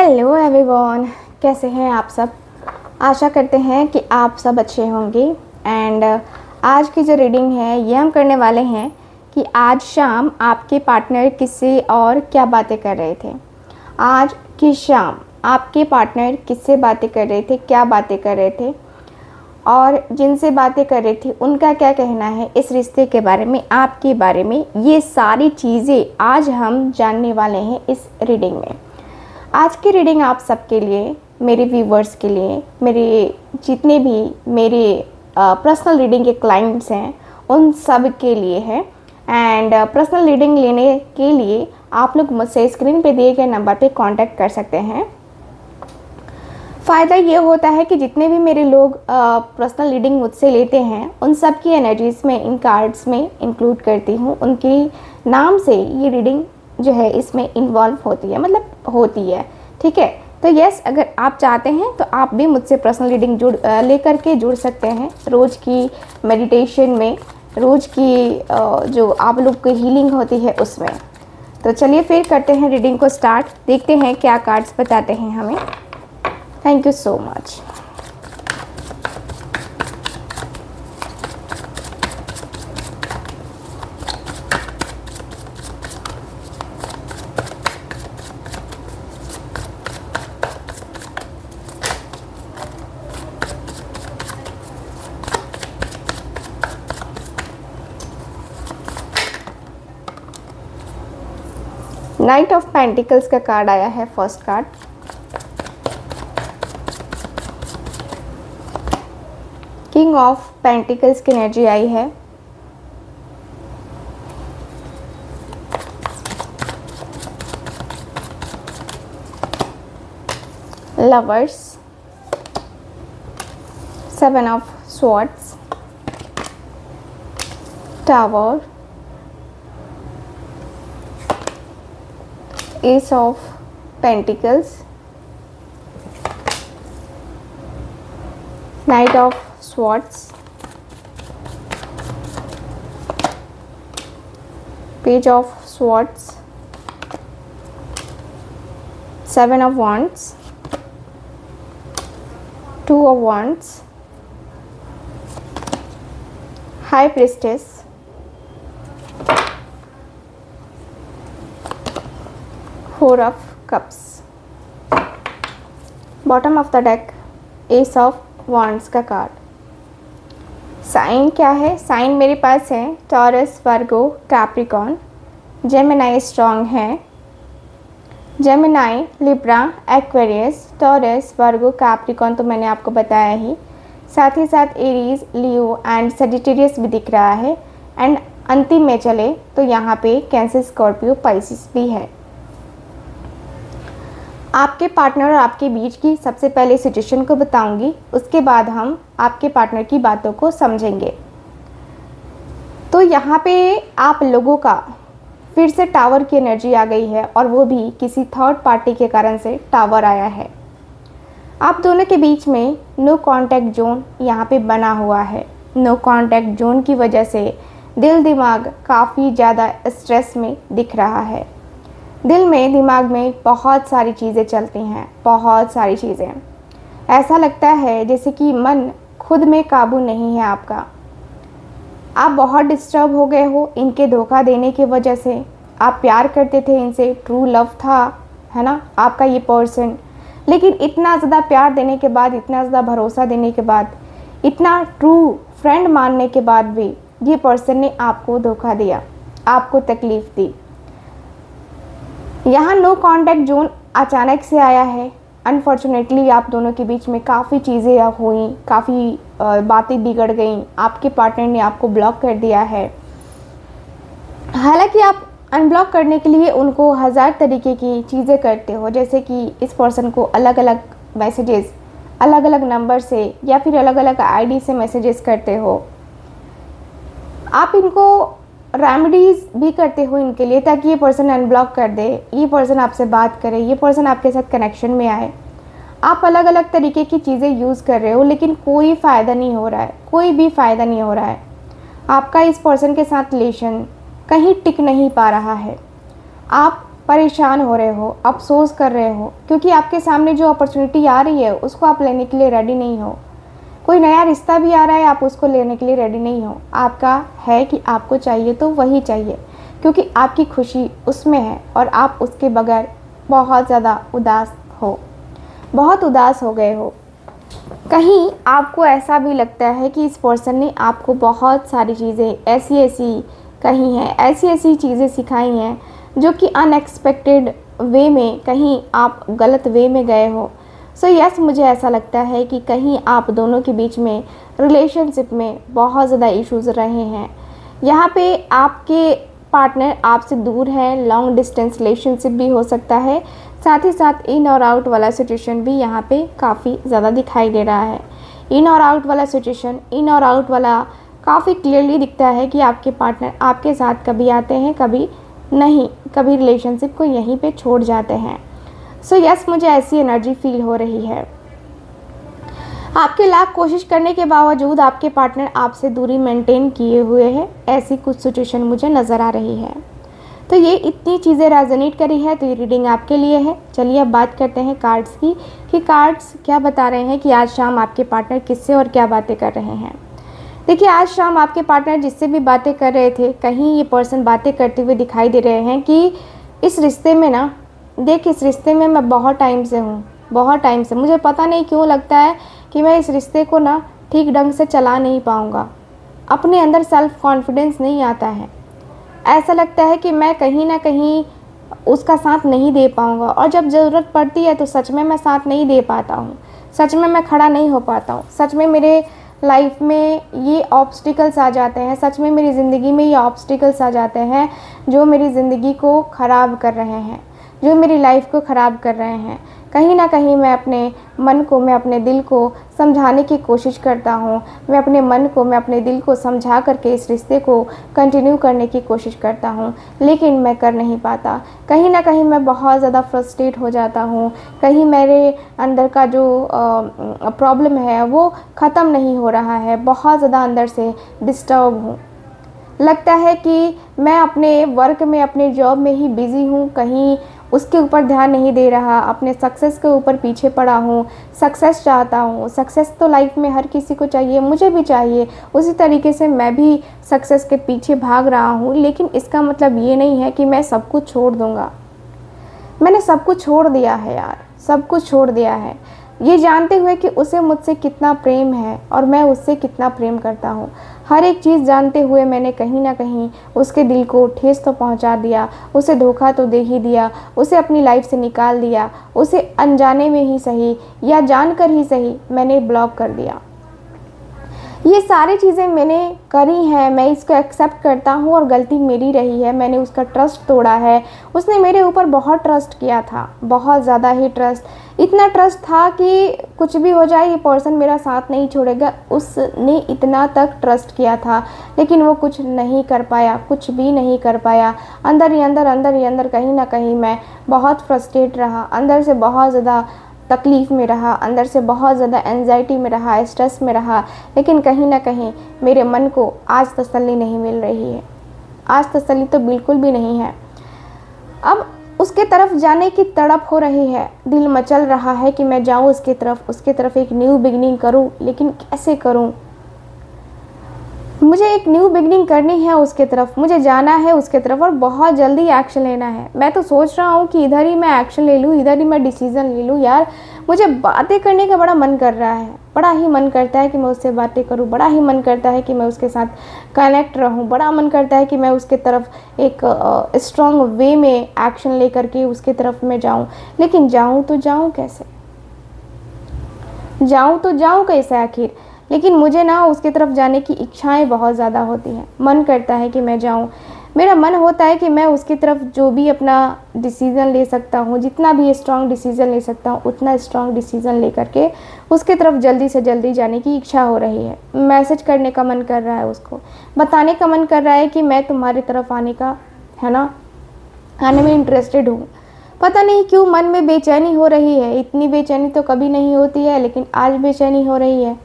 Hello everyone, कैसे हैं आप सब। आशा करते हैं कि आप सब अच्छे होंगे। एंड आज की जो रीडिंग है ये हम करने वाले हैं कि आज शाम आपके पार्टनर किससे और क्या बातें कर रहे थे। आज की शाम आपके पार्टनर किससे बातें कर रहे थे, क्या बातें कर रहे थे और जिनसे बातें कर रहे थे उनका क्या कहना है इस रिश्ते के बारे में, आपके बारे में। ये सारी चीज़ें आज हम जानने वाले हैं इस रीडिंग में। आज की रीडिंग आप सबके लिए, मेरे व्यूवर्स के लिए, मेरे जितने भी मेरे पर्सनल रीडिंग के क्लाइंट्स हैं उन सब के लिए है। एंड पर्सनल रीडिंग लेने के लिए आप लोग मुझसे स्क्रीन पे दिए गए नंबर पे कांटेक्ट कर सकते हैं। फ़ायदा ये होता है कि जितने भी मेरे लोग पर्सनल रीडिंग मुझसे लेते हैं उन सब की एनर्जीज़ में इन कार्ड्स में इंक्लूड करती हूँ। उनके नाम से ये रीडिंग जो है इसमें इन्वॉल्व होती है, मतलब होती है। ठीक है, तो यस, अगर आप चाहते हैं तो आप भी मुझसे पर्सनल रीडिंग लेकर के जुड़ सकते हैं। रोज़ की मेडिटेशन में, रोज़ की जो आप लोग की हीलिंग होती है उसमें। तो चलिए फिर करते हैं रीडिंग को स्टार्ट, देखते हैं क्या कार्ड्स बताते हैं हमें। Thank you so much. Night of pentacles का कार्ड आया है, first card. King of pentacles की एनर्जी आई है। Lovers, seven of swords, tower, S of pentacles, night of swords, page of swords, seven of wands, two of wands, high priestess, four of cups. Bottom of the deck S of wands का card. Sign क्या है? Sign मेरे पास है taurus, वर्गो, Capricorn. Gemini strong है। Gemini, Libra, Aquarius, taurus, वर्गो, Capricorn तो मैंने आपको बताया ही। साथ ही साथ एरीज, लियो एंड सजिटेरियस भी दिख रहा है। एंड अंतिम में चले तो यहाँ पे कैंसर, स्कॉर्पियो, पाइसिस भी है। आपके पार्टनर और आपके बीच की सबसे पहले सिचुएशन को बताऊंगी, उसके बाद हम आपके पार्टनर की बातों को समझेंगे। तो यहाँ पे आप लोगों का फिर से टावर की एनर्जी आ गई है और वो भी किसी थर्ड पार्टी के कारण से टावर आया है। आप दोनों के बीच में नो कांटेक्ट जोन यहाँ पे बना हुआ है। नो कांटेक्ट जोन की वजह से दिल दिमाग काफ़ी ज़्यादा स्ट्रेस में दिख रहा है। दिल में, दिमाग में बहुत सारी चीज़ें चलती हैं, बहुत सारी चीज़ें। ऐसा लगता है जैसे कि मन खुद में काबू नहीं है आपका। आप बहुत डिस्टर्ब हो गए हो इनके धोखा देने की वजह से। आप प्यार करते थे इनसे, ट्रू लव था, है ना, आपका ये पर्सन। लेकिन इतना ज़्यादा प्यार देने के बाद, इतना ज़्यादा भरोसा देने के बाद, इतना ट्रू फ्रेंड मानने के बाद भी ये पर्सन ने आपको धोखा दिया, आपको तकलीफ़ दी। यहाँ नो कांटेक्ट जोन अचानक से आया है। अनफॉर्चुनेटली आप दोनों के बीच में काफ़ी चीज़ें हुई, काफ़ी बातें बिगड़ गई। आपके पार्टनर ने आपको ब्लॉक कर दिया है। हालांकि आप अनब्लॉक करने के लिए उनको हज़ार तरीके की चीज़ें करते हो, जैसे कि इस पर्सन को अलग अलग मैसेजेस, अलग अलग नंबर से या फिर अलग अलग आईडी से मैसेजेस करते हो। आप इनको रेमेडीज़ भी करते हो इनके लिए, ताकि ये पर्सन अनब्लॉक कर दे, ये पर्सन आपसे बात करे, ये पर्सन आपके साथ कनेक्शन में आए। आप अलग अलग तरीके की चीज़ें यूज़ कर रहे हो, लेकिन कोई फ़ायदा नहीं हो रहा है, कोई भी फ़ायदा नहीं हो रहा है। आपका इस पर्सन के साथ रिलेशन कहीं टिक नहीं पा रहा है। आप परेशान हो रहे हो, अफसोस कर रहे हो, क्योंकि आपके सामने जो अपॉर्चुनिटी आ रही है उसको आप लेने के लिए रेडी नहीं हो। कोई नया रिश्ता भी आ रहा है, आप उसको लेने के लिए रेडी नहीं हो। आपका है कि आपको चाहिए तो वही चाहिए, क्योंकि आपकी खुशी उसमें है और आप उसके बगैर बहुत ज़्यादा उदास हो, बहुत उदास हो गए हो। कहीं आपको ऐसा भी लगता है कि इस पर्सन ने आपको बहुत सारी चीज़ें ऐसी ऐसी कही हैं, ऐसी ऐसी चीज़ें सिखाई हैं जो कि अनएक्सपेक्टेड वे में, कहीं आप गलत वे में गए हो। सो यस, मुझे ऐसा लगता है कि कहीं आप दोनों के बीच में रिलेशनशिप में बहुत ज़्यादा इश्यूज़ रहे हैं। यहाँ पे आपके पार्टनर आपसे दूर है, लॉन्ग डिस्टेंस रिलेशनशिप भी हो सकता है, साथ ही साथ इन और आउट वाला सिचुएशन भी यहाँ पे काफ़ी ज़्यादा दिखाई दे रहा है। इन और आउट वाला सिचुएशन, इन और आउट वाला काफ़ी क्लियरली दिखता है कि आपके पार्टनर आपके साथ कभी आते हैं, कभी नहीं, कभी रिलेशनशिप को यहीं पे छोड़ जाते हैं। सो यस, मुझे ऐसी एनर्जी फील हो रही है। आपके लाख कोशिश करने के बावजूद आपके पार्टनर आपसे दूरी मेंटेन किए हुए हैं, ऐसी कुछ सिचुएशन मुझे नज़र आ रही है। तो ये इतनी चीज़ें रेजोनेट करी है तो ये रीडिंग आपके लिए है। चलिए अब बात करते हैं कार्ड्स की, कि कार्ड्स क्या बता रहे हैं कि आज शाम आपके पार्टनर किससे और क्या बातें कर रहे हैं। देखिए, आज शाम आपके पार्टनर जिससे भी बातें कर रहे थे, कहीं ये पर्सन बातें करते हुए दिखाई दे रहे हैं कि इस रिश्ते में ना, देख, इस रिश्ते में मैं बहुत टाइम से हूँ, बहुत टाइम से मुझे पता नहीं क्यों लगता है कि मैं इस रिश्ते को ना ठीक ढंग से चला नहीं पाऊँगा। अपने अंदर सेल्फ कॉन्फिडेंस नहीं आता है। ऐसा लगता है कि मैं कहीं ना कहीं उसका साथ नहीं दे पाऊँगा, और जब ज़रूरत पड़ती है तो सच में मैं साथ नहीं दे पाता हूँ, सच में मैं खड़ा नहीं हो पाता हूँ। सच में मेरे लाइफ में ये ऑब्स्टिकल्स आ जाते हैं, सच में मेरी ज़िंदगी में ये ऑब्स्टिकल्स आ जाते हैं जो मेरी ज़िंदगी को ख़राब कर रहे हैं, जो मेरी लाइफ को ख़राब कर रहे हैं। कहीं ना कहीं मैं अपने मन को, मैं अपने दिल को समझाने की कोशिश करता हूँ, मैं अपने मन को, मैं अपने दिल को समझा करके इस रिश्ते को कंटिन्यू करने की कोशिश करता हूँ, लेकिन मैं कर नहीं पाता। कहीं ना कहीं मैं बहुत ज़्यादा फ्रस्ट्रेट हो जाता हूँ, कहीं मेरे अंदर का जो प्रॉब्लम है वो ख़त्म नहीं हो रहा है, बहुत ज़्यादा अंदर से डिस्टर्ब हूँ। लगता है कि मैं अपने वर्क में, अपने जॉब में ही बिज़ी हूँ, कहीं उसके ऊपर ध्यान नहीं दे रहा, अपने सक्सेस के ऊपर पीछे पड़ा हूँ। सक्सेस चाहता हूँ, सक्सेस तो लाइफ में हर किसी को चाहिए, मुझे भी चाहिए, उसी तरीके से मैं भी सक्सेस के पीछे भाग रहा हूँ। लेकिन इसका मतलब ये नहीं है कि मैं सब कुछ छोड़ दूँगा। मैंने सब कुछ छोड़ दिया है यार, सब कुछ छोड़ दिया है, ये जानते हुए कि उसे मुझसे कितना प्रेम है और मैं उससे कितना प्रेम करता हूँ। हर एक चीज़ जानते हुए मैंने कहीं ना कहीं उसके दिल को ठेस तो पहुँचा दिया, उसे धोखा तो दे ही दिया, उसे अपनी लाइफ से निकाल दिया, उसे अनजाने में ही सही या जानकर ही सही मैंने ब्लॉक कर दिया। ये सारी चीज़ें मैंने करी हैं, मैं इसको एक्सेप्ट करता हूँ और गलती मेरी रही है। मैंने उसका ट्रस्ट तोड़ा है, उसने मेरे ऊपर बहुत ट्रस्ट किया था, बहुत ज़्यादा ही ट्रस्ट, इतना ट्रस्ट था कि कुछ भी हो जाए ये पर्सन मेरा साथ नहीं छोड़ेगा। उसने इतना तक ट्रस्ट किया था, लेकिन वो कुछ नहीं कर पाया, कुछ भी नहीं कर पाया। अंदर ही अंदर कहीं ना कहीं मैं बहुत फ्रस्ट्रेट रहा, अंदर से बहुत ज़्यादा तकलीफ़ में रहा, अंदर से बहुत ज़्यादा एंजाइटी में रहा, स्ट्रेस में रहा। लेकिन कहीं ना कहीं मेरे मन को आज तसल्ली नहीं मिल रही है, आज तसल्ली तो बिल्कुल भी नहीं है। अब उसके तरफ जाने की तड़प हो रही है, दिल मचल रहा है कि मैं जाऊँ उसके तरफ एक न्यू बिगनिंग करूँ, लेकिन कैसे करूँ। मुझे एक न्यू बिगनिंग करनी है उसके तरफ, मुझे जाना है उसके तरफ और बहुत जल्दी एक्शन लेना है। मैं तो सोच रहा हूँ कि इधर ही मैं एक्शन ले लूँ, इधर ही मैं डिसीज़न ले लूँ। यार, मुझे बातें करने का बड़ा मन कर रहा है, बड़ा ही मन करता है कि मैं उससे बातें करूँ, बड़ा ही मन करता है कि मैं उसके साथ कनेक्ट रहूँ, बड़ा मन करता है कि मैं उसके तरफ एक स्ट्रॉन्ग वे में एक्शन ले करके उसके तरफ मैं जाऊँ। लेकिन जाऊँ तो जाऊँ कैसे, जाऊँ तो जाऊँ कैसे आखिर। लेकिन मुझे ना उसकी तरफ जाने की इच्छाएं बहुत ज़्यादा होती हैं, मन करता है कि मैं जाऊं। मेरा मन होता है कि मैं उसकी तरफ जो भी अपना डिसीज़न ले सकता हूं, जितना भी स्ट्रॉन्ग डिसीज़न ले सकता हूं, उतना स्ट्रॉन्ग डिसीज़न ले करके उसकी तरफ जल्दी से जल्दी जाने की इच्छा हो रही है। मैसेज करने का मन कर रहा है, उसको बताने का मन कर रहा है कि मैं तुम्हारी तरफ आने का, है ना, आने में इंटरेस्टेड हूँ। पता नहीं क्यों मन में बेचैनी हो रही है, इतनी बेचैनी तो कभी नहीं होती है, लेकिन आज बेचैनी हो रही है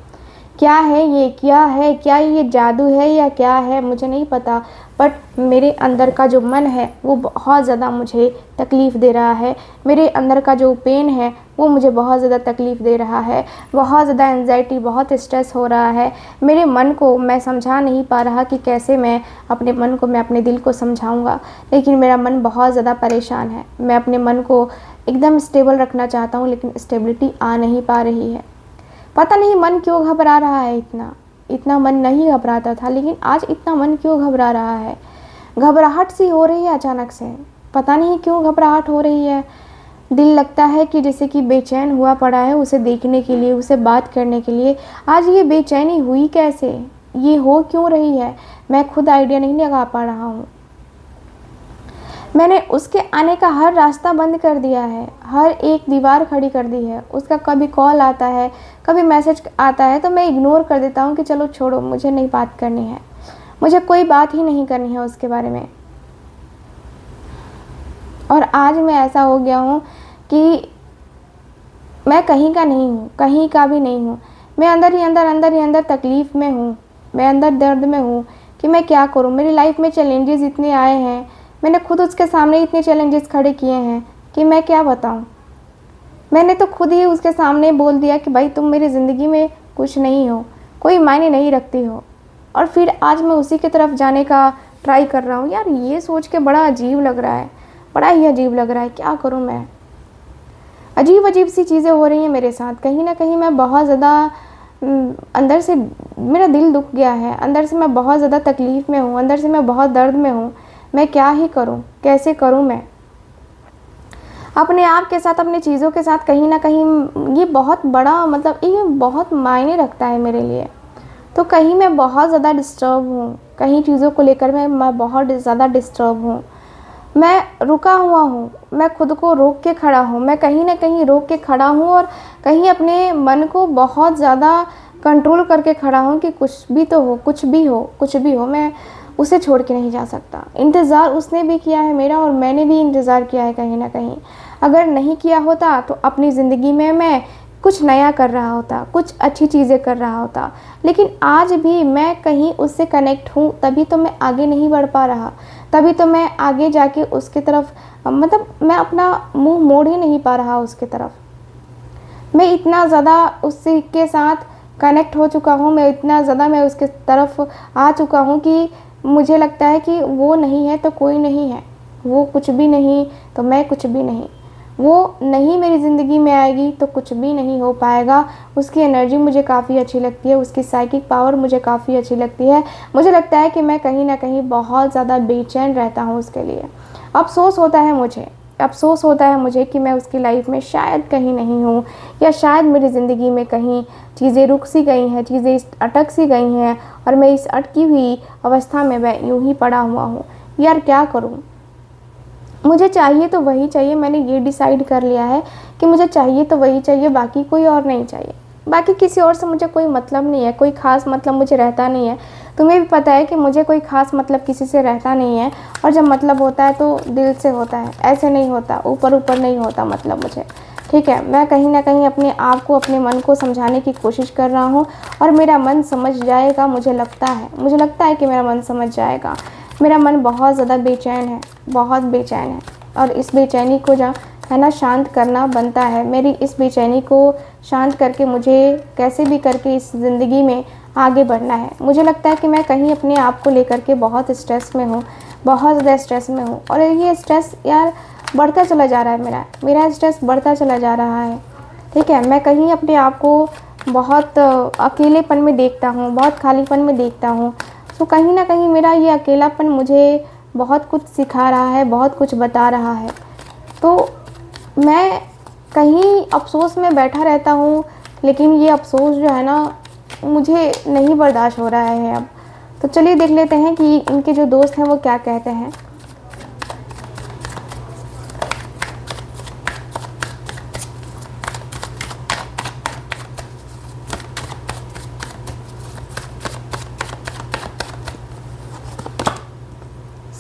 क्या है ये, क्या ये जादू है या क्या है मुझे नहीं पता, बट मेरे अंदर का जो मन है वो बहुत ज़्यादा मुझे तकलीफ़ दे रहा है। मेरे अंदर का जो पेन है वो मुझे बहुत ज़्यादा तकलीफ़ दे रहा है। बहुत ज़्यादा एंजाइटी, बहुत स्ट्रेस हो रहा है। मेरे मन को मैं समझा नहीं पा रहा कि कैसे मैं अपने मन को, मैं अपने दिल को समझाऊंगा, लेकिन मेरा मन बहुत ज़्यादा परेशान है। मैं अपने मन को एकदम स्टेबल रखना चाहता हूँ, लेकिन स्टेबिलिटी आ नहीं पा रही है। पता नहीं मन क्यों घबरा रहा है। इतना मन नहीं घबराता था, लेकिन आज इतना मन क्यों घबरा रहा है। घबराहट सी हो रही है अचानक से, पता नहीं क्यों घबराहट हो रही है। दिल लगता है कि जैसे कि बेचैन हुआ पड़ा है उसे देखने के लिए, उसे बात करने के लिए। आज ये बेचैनी हुई कैसे, ये हो क्यों रही है, मैं खुद आइडिया नहीं लगा पा रहा हूँ। मैंने उसके आने का हर रास्ता बंद कर दिया है, हर एक दीवार खड़ी कर दी है। उसका कभी कॉल आता है, कभी मैसेज आता है तो मैं इग्नोर कर देता हूँ कि चलो छोड़ो, मुझे नहीं बात करनी है, मुझे कोई बात ही नहीं करनी है उसके बारे में। और आज मैं ऐसा हो गया हूँ कि मैं कहीं का नहीं हूँ, कहीं का भी नहीं हूँ। मैं अंदर ही अंदर तकलीफ़ में हूँ, मैं अंदर दर्द में हूँ कि मैं क्या करूँ। मेरी लाइफ में चैलेंजेस इतने आए हैं, मैंने खुद उसके सामने इतने चैलेंजेस खड़े किए हैं कि मैं क्या बताऊँ। मैंने तो खुद ही उसके सामने बोल दिया कि भाई तुम मेरी ज़िंदगी में कुछ नहीं हो, कोई मायने नहीं रखती हो, और फिर आज मैं उसी की तरफ जाने का ट्राई कर रहा हूँ। यार ये सोच के बड़ा अजीब लग रहा है, बड़ा ही अजीब लग रहा है। क्या करूँ मैं, अजीब सी चीज़ें हो रही हैं मेरे साथ। कहीं ना कहीं मैं बहुत ज़्यादा अंदर से मेरा दिल दुख गया है, अंदर से मैं बहुत ज़्यादा तकलीफ़ में हूँ, अंदर से मैं बहुत दर्द में हूँ। मैं क्या ही करूँ, कैसे करूँ मैं अपने आप के साथ, अपनी चीज़ों के साथ। कहीं ना कहीं ये बहुत बड़ा, मतलब ये बहुत मायने रखता है मेरे लिए। तो कहीं मैं बहुत ज़्यादा डिस्टर्ब हूँ, कहीं चीज़ों को लेकर मैं बहुत ज़्यादा डिस्टर्ब हूँ। मैं रुका हुआ हूँ, मैं खुद को रोक के खड़ा हूँ, मैं कहीं ना कहीं रोक के खड़ा हूँ, और कहीं अपने मन को बहुत ज़्यादा कंट्रोल करके खड़ा हूँ कि कुछ भी तो हो, कुछ भी हो, मैं उसे छोड़ के नहीं जा सकता। इंतज़ार उसने भी किया है मेरा, और मैंने भी इंतज़ार किया है कहीं ना कहीं। अगर नहीं किया होता तो अपनी ज़िंदगी में मैं कुछ नया कर रहा होता, कुछ अच्छी चीज़ें कर रहा होता। लेकिन आज भी मैं कहीं उससे कनेक्ट हूँ, तभी तो मैं आगे नहीं बढ़ पा रहा, तभी तो मैं आगे जाके उसकी तरफ, मतलब मैं अपना मुंह मोड़ ही नहीं पा रहा उसकी तरफ। मैं इतना ज़्यादा उससे के साथ कनेक्ट हो चुका हूँ, मैं इतना ज़्यादा मैं उसके तरफ आ चुका हूँ कि मुझे लगता है कि वो नहीं है तो कोई नहीं है, वो कुछ भी नहीं तो मैं कुछ भी नहीं, वो नहीं मेरी ज़िंदगी में आएगी तो कुछ भी नहीं हो पाएगा। उसकी एनर्जी मुझे काफ़ी अच्छी लगती है, उसकी साइकिक पावर मुझे काफ़ी अच्छी लगती है। मुझे लगता है कि मैं कहीं ना कहीं बहुत ज़्यादा बेचैन रहता हूँ उसके लिए। अफ़सोस होता है मुझे कि मैं उसकी लाइफ में शायद कहीं नहीं हूँ, या शायद मेरी ज़िंदगी में कहीं चीज़ें रुक सी गई हैं, चीज़ें अटक सी गई हैं, और मैं इस अटकी हुई अवस्था में मैं यूँ ही पड़ा हुआ हूँ। यार क्या करूँ, मुझे चाहिए तो वही चाहिए। मैंने ये डिसाइड कर लिया है कि मुझे चाहिए तो वही चाहिए, बाकी कोई और नहीं चाहिए। बाकी किसी और से मुझे कोई मतलब नहीं है, कोई ख़ास मतलब मुझे रहता नहीं है। तुम्हें भी पता है कि मुझे कोई ख़ास मतलब किसी से रहता नहीं है, और जब मतलब होता है तो दिल से होता है, ऐसे नहीं होता, ऊपर नहीं होता मतलब मुझे। ठीक है, मैं कहीं ना कहीं अपने आप को, अपने मन को समझाने की कोशिश कर रहा हूँ, और मेरा मन समझ जाएगा, मुझे लगता है कि मेरा मन समझ जाएगा। मेरा मन बहुत ज़्यादा बेचैन है, बहुत बेचैन है, और इस बेचैनी को जो है ना शांत करना बनता है। मेरी इस बेचैनी को शांत करके मुझे कैसे भी करके इस ज़िंदगी में आगे बढ़ना है। मुझे लगता है कि मैं कहीं अपने आप को लेकर के बहुत स्ट्रेस में हूँ, बहुत ज़्यादा स्ट्रेस में हूँ, और ये स्ट्रेस यार बढ़ता चला जा रहा है, मेरा स्ट्रेस बढ़ता चला जा रहा है। ठीक है, मैं कहीं अपने आप को बहुत अकेलेपन में देखता हूँ, बहुत खालीपन में देखता हूँ। तो कहीं ना कहीं मेरा ये अकेलापन मुझे बहुत कुछ सिखा रहा है, बहुत कुछ बता रहा है। तो मैं कहीं अफ़सोस में बैठा रहता हूँ, लेकिन ये अफ़सोस जो है ना मुझे नहीं बर्दाश्त हो रहा है अब। तो चलिए देख लेते हैं कि इनके जो दोस्त हैं वो क्या कहते हैं।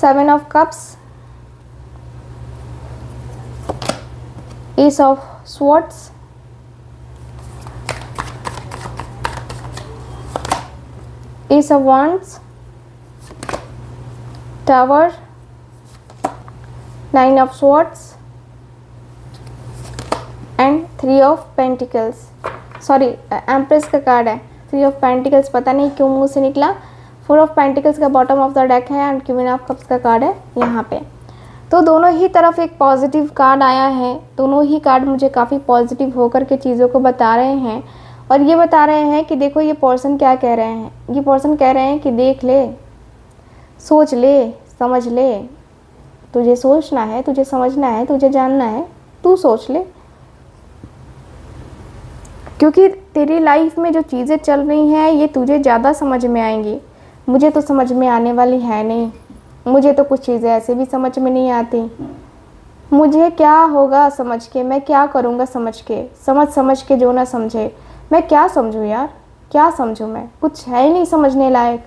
Seven of Cups, Ace of Swords, Ace of Wands, Tower, 9 of Swords and 3 of pentacles, sorry empress का कार्ड है। 3 ऑफ पेंटिकल्स पता नहीं क्यों मुंह से निकला। 4 ऑफ पेंटिकल्स का बॉटम ऑफ द डेक है एंड क्वीन ऑफ कप्स का कार्ड है यहाँ पे। तो दोनों ही तरफ एक पॉजिटिव कार्ड आया है। दोनों ही कार्ड मुझे काफ़ी पॉजिटिव होकर के चीज़ों को बता रहे हैं और ये बता रहे हैं कि देखो ये पर्सन क्या कह रहे हैं। ये पर्सन कह रहे हैं कि देख ले, सोच ले, समझ ले, तुझे सोचना है, तुझे समझना है, तुझे जानना है, तू सोच ले, क्योंकि तेरी लाइफ में जो चीज़ें चल रही हैं ये तुझे ज़्यादा समझ में आएंगी। मुझे तो समझ में आने वाली है नहीं। मुझे तो कुछ चीज़ें ऐसे भी समझ में नहीं आती। मुझे क्या होगा समझ के, मैं क्या करूँगा समझ के, समझ के जो ना समझे, मैं क्या समझूँ यार, क्या समझूँ मैं? कुछ है ही नहीं समझने लायक,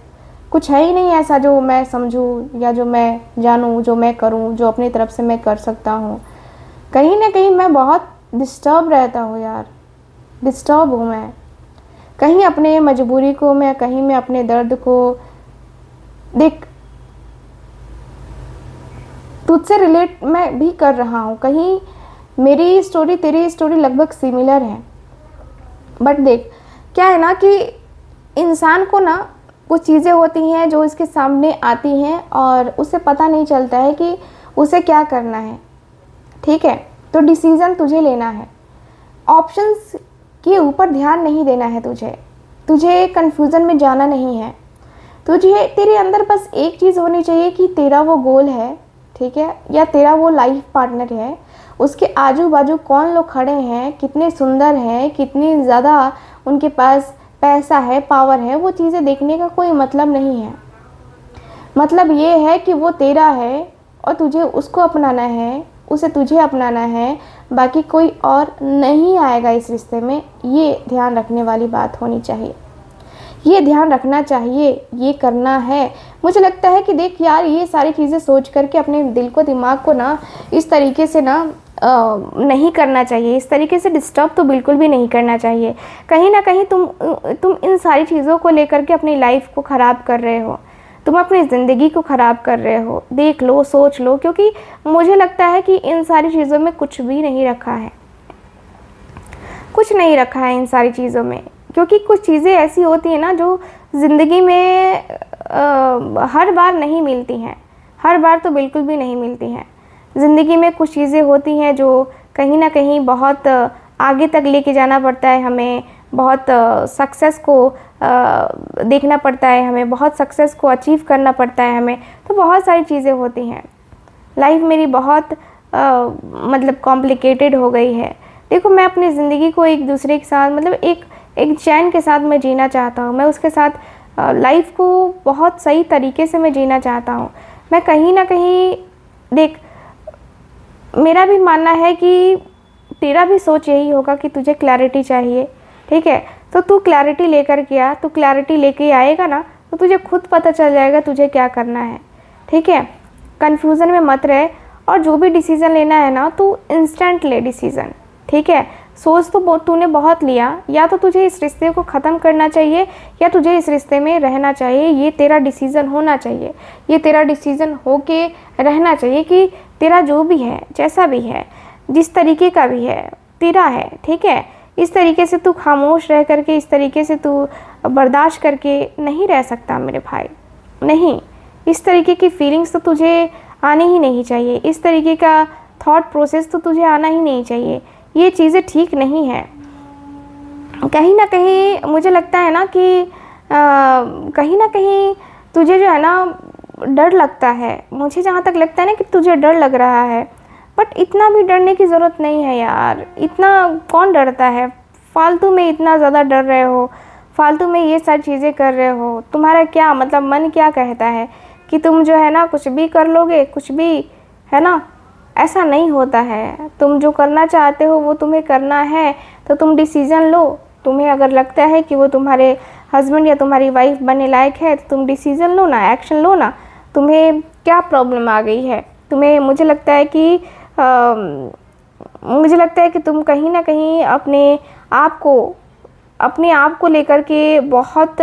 कुछ है ही नहीं ऐसा जो मैं समझूँ या जो मैं जानूँ, जो मैं करूँ, जो अपनी तरफ से मैं कर सकता हूँ। कहीं ना कहीं मैं बहुत डिस्टर्ब रहता हूँ यार, डिस्टर्ब हूँ मैं। कहीं अपने मजबूरी को मैं, कहीं मैं अपने दर्द को, देख तुझसे रिलेट मैं भी कर रहा हूँ। कहीं मेरी स्टोरी तेरी स्टोरी लगभग सिमिलर है, बट देख क्या है ना कि इंसान को ना कुछ चीज़ें होती हैं जो इसके सामने आती हैं और उसे पता नहीं चलता है कि उसे क्या करना है। ठीक है, तो डिसीज़न तुझे लेना है, ऑप्शंस के ऊपर ध्यान नहीं देना है तुझे कन्फ्यूज़न में जाना नहीं है। तुझे तेरे अंदर बस एक चीज़ होनी चाहिए कि तेरा वो गोल है, ठीक है, या तेरा वो लाइफ पार्टनर है, उसके आजू बाजू कौन लोग खड़े हैं, कितने सुंदर हैं, कितनी ज़्यादा उनके पास पैसा है, पावर है, वो चीज़ें देखने का कोई मतलब नहीं है। मतलब ये है कि वो तेरा है और तुझे उसको अपनाना है, उसे तुझे अपनाना है, बाकी कोई और नहीं आएगा इस रिश्ते में। ये ध्यान रखने वाली बात होनी चाहिए, ये ध्यान रखना चाहिए, ये करना है। मुझे लगता है कि देख यार, ये सारी चीज़ें सोच करके अपने दिल को, दिमाग को ना इस तरीके से ना नहीं करना चाहिए, इस तरीके से डिस्टर्ब तो बिल्कुल भी नहीं करना चाहिए। कहीं ना कहीं तुम इन सारी चीज़ों को लेकर के अपनी लाइफ को ख़राब कर रहे हो, तुम अपनी ज़िंदगी को ख़राब कर रहे हो। देख लो, सोच लो, क्योंकि मुझे लगता है कि इन सारी चीज़ों में कुछ भी नहीं रखा है, कुछ नहीं रखा है इन सारी चीज़ों में। क्योंकि कुछ चीज़ें ऐसी होती हैं ना जो ज़िंदगी में हर बार नहीं मिलती हैं, हर बार तो बिल्कुल भी नहीं मिलती हैं। ज़िंदगी में कुछ चीज़ें होती हैं जो कहीं ना कहीं बहुत आगे तक लेके जाना पड़ता है हमें, बहुत सक्सेस को देखना पड़ता है हमें, बहुत सक्सेस को अचीव करना पड़ता है हमें। तो बहुत सारी चीज़ें होती हैं। लाइफ मेरी बहुत मतलब कॉम्प्लिकेटेड हो गई है। देखो, मैं अपनी ज़िंदगी को एक दूसरे के साथ, मतलब एक चैन के साथ मैं जीना चाहता हूँ। मैं उसके साथ लाइफ को बहुत सही तरीके से मैं जीना चाहता हूँ। मैं कहीं ना कहीं, देख, मेरा भी मानना है कि तेरा भी सोच यही होगा कि तुझे क्लैरिटी चाहिए, ठीक है। तो तू क्लैरिटी लेकर के आ, तू क्लैरिटी लेके आएगा ना तो तुझे खुद पता चल जाएगा तुझे क्या करना है, ठीक है। कन्फ्यूज़न में मत रहे और जो भी डिसीज़न लेना है ना तू इंस्टेंट ले डिसीज़न, ठीक है। सोच तो तूने बहुत लिया, या तो तुझे इस रिश्ते को ख़त्म करना चाहिए या तुझे इस रिश्ते में रहना चाहिए। ये तेरा डिसीज़न होना चाहिए, ये तेरा डिसीज़न हो के रहना चाहिए कि तेरा जो भी है, जैसा भी है, जिस तरीके का भी है, तेरा है, ठीक है। इस तरीके से तू खामोश रह करके, इस तरीके से तू बर्दाश्त करके नहीं रह सकता मेरे भाई, नहीं। इस तरीके की फीलिंग्स तो तुझे आनी ही नहीं चाहिए, इस तरीके का थॉट प्रोसेस तो तुझे आना ही नहीं चाहिए। ये चीज़ें ठीक नहीं है। कहीं ना कहीं मुझे लगता है ना कि कहीं ना कहीं तुझे जो है ना डर लगता है। मुझे जहाँ तक लगता है ना कि तुझे डर लग रहा है, बट इतना भी डरने की ज़रूरत नहीं है यार। इतना कौन डरता है? फालतू में इतना ज़्यादा डर रहे हो, फालतू में ये सारी चीज़ें कर रहे हो। तुम्हारा क्या मतलब, मन क्या कहता है कि तुम जो है ना कुछ भी कर लोगे, कुछ भी, है ना? ऐसा नहीं होता है। तुम जो करना चाहते हो वो तुम्हें करना है तो तुम डिसीज़न लो। तुम्हें अगर लगता है कि वो तुम्हारे हस्बैंड या तुम्हारी वाइफ बनने लायक है तो तुम डिसीज़न लो ना, एक्शन लो ना। तुम्हें क्या प्रॉब्लम आ गई है? तुम्हें, मुझे लगता है कि तुम कहीं ना कहीं अपने आप को लेकर के बहुत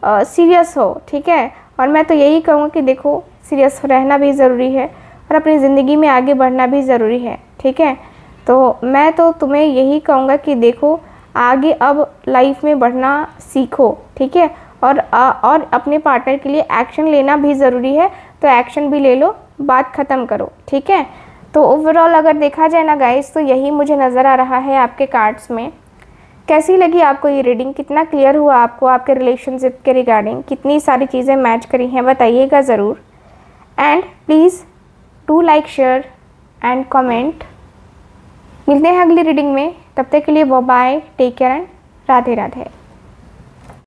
सीरियस हो, ठीक है। और मैं तो यही कहूँगा कि देखो सीरियस रहना भी ज़रूरी है और अपनी ज़िंदगी में आगे बढ़ना भी ज़रूरी है, ठीक है। तो मैं तो तुम्हें यही कहूँगा कि देखो आगे अब लाइफ में बढ़ना सीखो, ठीक है। और अपने पार्टनर के लिए एक्शन लेना भी ज़रूरी है, तो एक्शन भी ले लो, बात ख़त्म करो, ठीक है। तो ओवरऑल अगर देखा जाए ना गाइस, तो यही मुझे नज़र आ रहा है आपके कार्ड्स में। कैसी लगी आपको ये रीडिंग, कितना क्लियर हुआ आपको आपके रिलेशनशिप के रिगार्डिंग, कितनी सारी चीज़ें मैच करी हैं, बताइएगा ज़रूर। And please do like, share and comment. मिलते हैं अगली रीडिंग में, तब तक के लिए bye, take care and Radhe Radhe.